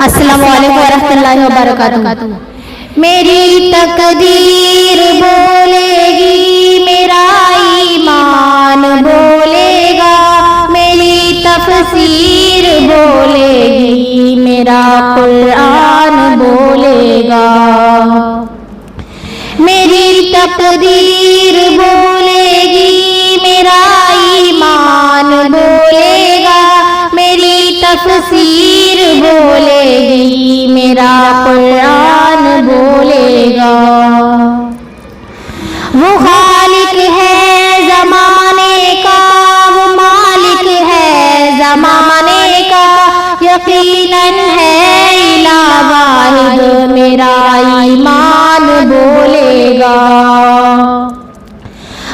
السلام علیکم ورحمۃ اللہ وبرکاتہ۔ میری تقدیر بولے گی، میرا ایمان بولے گا، میری تفسیر بولے گی، میرا قرآن بولے گا۔ میری تقدیر بولے گی، میرا ایمان بولے گا، میری تفسیر بولے گی، میرا قرآن بولے گا۔ وہ خالق ہے زمانے کا، وہ مالک ہے زمانے کا، یقیناً ہے الہ واحد، میرا ایمان بولے گا۔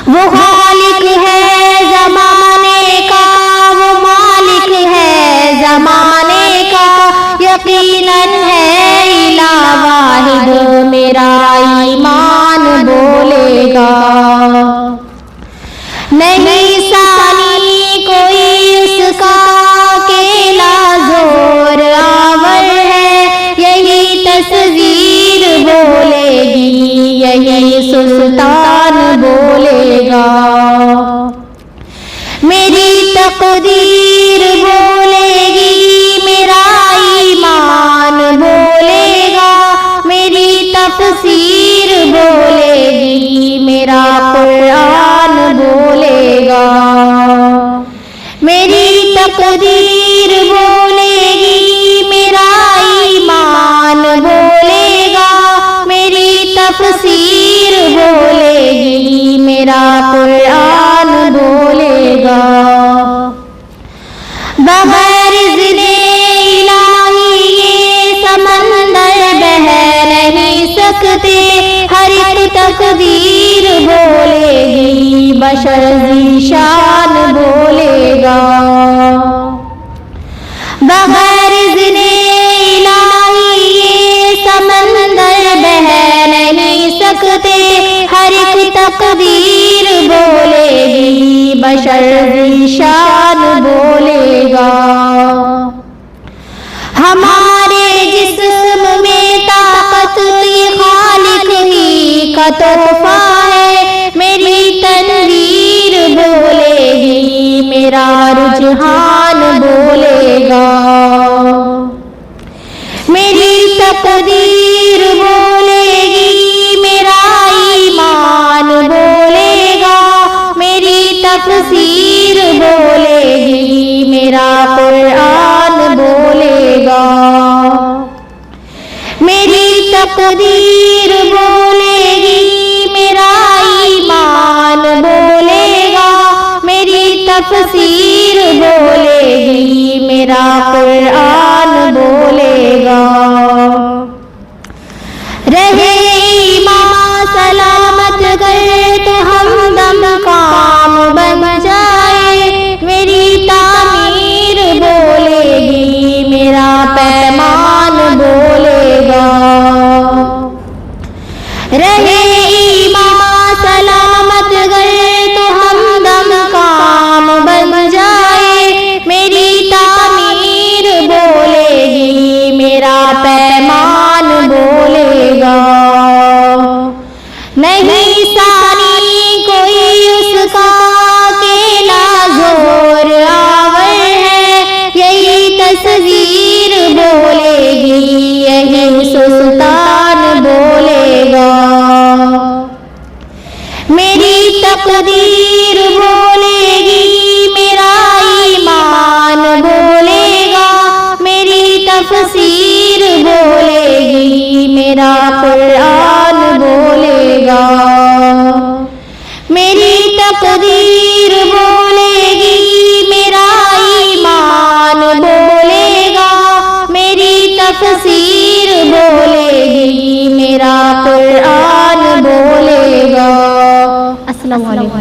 وہ خالق ہے زمانے کا، وہ مالک ہے زمانے کا، یقیناً ہے الہ واحد، میرا ایمان بولے گا۔ نہیں ثانی کوئی اس کا اکیلا زور آور ہے، یہی تصویر بولے گی، یہی سلطان بولے گا۔ میری تقدیر بولے گی، میرا ایمان بولے گا، میری تفسیر بولے گی، میرا قرآن بولے گا۔ میری تقدیر بولے گی، میرا ایمان بولے گا، میری تفسیر بولے گی، میرا قرآن بولے گا۔ بغیر اذن الہی یہ سمندر بہہ نہیں سکتے، ہر ایک تقدیر بولے گی، بشر ذی شان بولے گا۔ بغیر اذن الہی یہ سمندر بہہ نہیں سکتے، ہر ایک تقدیر بولے گی، بشر ذی شان بولے گا۔ ہمارے جسم میں طاقت یہ خالق ہی کا تحفہ ہے، میری تنویر بولے گی، میرا رجحان بولے گا۔ میری تقدیر بولے گی، میرا ایمان بولے گا، میری تفسیر بولے گی، میرا قرآن بولے گا۔ میری تقدیر بولے گی، میرا ایمان بولے گا، میری تفسیر بولے گی، میرا قرآن بولے گا۔ رہے ایمان سلامت گر تو ہمدم کام بن جائے، میری تعمیر بولے گی، میرا پیمان بولے گا۔ رہے ایمان سلامت گر تو ہمدم کام بن جائے، میری تعمیر بولے گی، میرا پیمان بولے گا۔ نہیں ثانی کوئی اس کا اکیلا زور آور ہے، یہی تصویر بولے گی، یہی سلطان بولے گا۔ میری تقدیر بولے گی، میرا ایمان بولے گا، میری تفسیر بولے گی، میرا قرآن بولے گا۔ میری تقدیر بولے گی، میرا ایمان بولے گا، میری تفسیر بولے گی، میرا قرآن بولے گا۔ السلام علیکم۔